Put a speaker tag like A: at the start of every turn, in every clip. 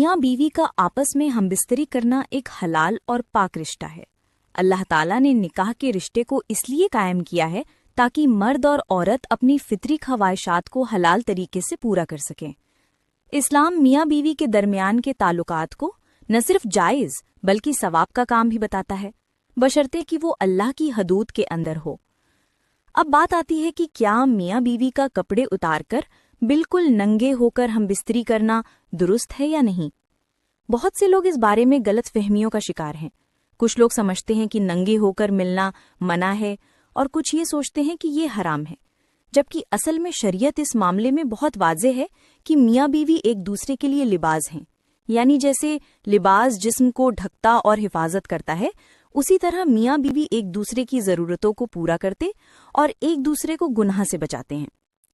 A: میاں بیوی کا آپس میں ہم بستری کرنا ایک حلال اور پاک رشتہ ہے۔ اللہ تعالیٰ نے نکاح کے رشتے کو اس لیے قائم کیا ہے تاکہ مرد اور عورت اپنی فطری خواہشات کو حلال طریقے سے پورا کر سکیں۔ اسلام میاں بیوی کے درمیان کے تعلقات کو نہ صرف جائز بلکہ ثواب کا کام بھی بتاتا ہے، بشرطے کہ وہ اللہ کی حدود کے اندر ہو۔ اب بات آتی ہے کہ کیا میاں بیوی کا کپڑے اتار کر بالکل ننگے ہو کر ہم بستری کرنا درست ہے یا نہیں؟ بہت سے لوگ اس بارے میں غلط فہمیوں کا شکار ہیں۔ کچھ لوگ سمجھتے ہیں کہ ننگے ہو کر ملنا منع ہے اور کچھ یہ سوچتے ہیں کہ یہ حرام ہے، جبکہ اصل میں شریعت اس معاملے میں بہت واضح ہے کہ میاں بیوی ایک دوسرے کے لیے لباس ہیں، یعنی جیسے لباس جسم کو ڈھکتا اور حفاظت کرتا ہے، اسی طرح میاں بیوی ایک دوسرے کی ضرورتوں کو پورا کرتے اور ایک دوسرے کو گناہ سے بچاتے ہیں۔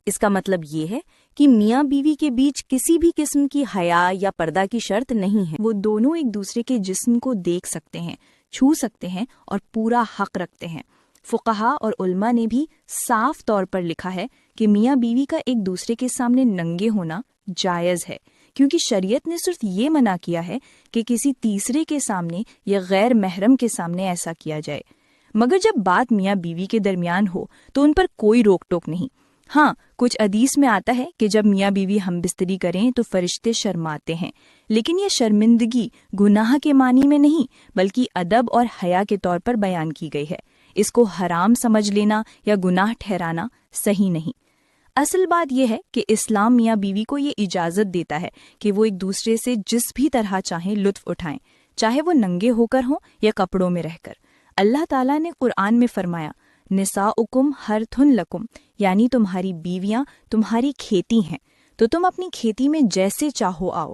A: اس کا مطلب یہ ہے کہ میاں بیوی کے بیچ کسی بھی قسم کی حیا یا پردہ کی شرط نہیں ہے، وہ دونوں ایک دوسرے کے جسم کو دیکھ سکتے ہیں، چھو سکتے ہیں اور پورا حق رکھتے ہیں۔ فقہا اور علماء نے بھی صاف طور پر لکھا ہے کہ میاں بیوی کا ایک دوسرے کے سامنے ننگے ہونا جائز ہے، کیونکہ شریعت نے صرف یہ منع کیا ہے کہ کسی تیسرے کے سامنے یا غیر محرم کے سامنے ایسا کیا جائے۔ مگر جب بات میاں بیوی کے درمیان ہو تو ان پر کوئی روک ٹوک نہیں۔ ہاں، کچھ حدیث میں آتا ہے کہ جب میاں بیوی ہم بستری کریں تو فرشتے شرماتے ہیں، لیکن یہ شرمندگی گناہ کے معنی میں نہیں بلکہ ادب اور حیا کے طور پر بیان کی گئی ہے۔ اس کو حرام سمجھ لینا یا گناہ ٹھہرانا صحیح نہیں۔ اصل بات یہ ہے کہ اسلام میاں بیوی کو یہ اجازت دیتا ہے کہ وہ ایک دوسرے سے جس بھی طرح چاہیں لطف اٹھائیں، چاہے وہ ننگے ہو کر ہوں یا کپڑوں میں رہ کر۔ اللہ تعالیٰ نے قرآن میں فرمایا، نساؤکم حرث لکم، یعنی تمہاری بیویاں تمہاری کھیتی ہیں، تو تم اپنی کھیتی میں جیسے چاہو آؤ۔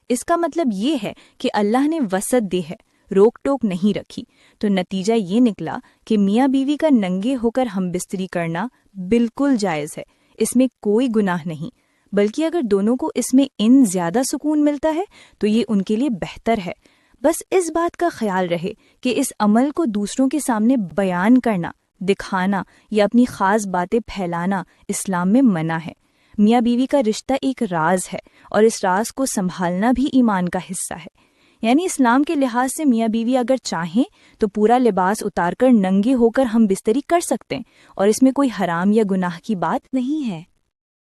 A: اس کا مطلب یہ ہے کہ اللہ نے وسعت دی ہے، روک ٹوک نہیں رکھی، تو نتیجہ یہ نکلا کہ میاں بیوی کا ننگے ہو کر ہم بستری کرنا بالکل جائز ہے، اس میں کوئی گناہ نہیں، بلکہ اگر دونوں کو اس میں زیادہ سکون ملتا ہے تو یہ ان کے لیے بہتر ہے۔ بس اس بات کا خیال رہے کہ اس عمل کو دوسروں کے سامنے بیان کرنا، دکھانا یا اپنی خاص باتیں پھیلانا اسلام میں منع ہے۔ میاں بیوی کا رشتہ ایک راز ہے اور اس راز کو سنبھالنا بھی ایمان کا حصہ ہے، یعنی اسلام کے لحاظ سے میاں بیوی اگر چاہیں تو پورا لباس اتار کر ننگے ہو کر ہم بستری کر سکتے ہیں، اور اس میں کوئی حرام یا گناہ کی بات نہیں ہے۔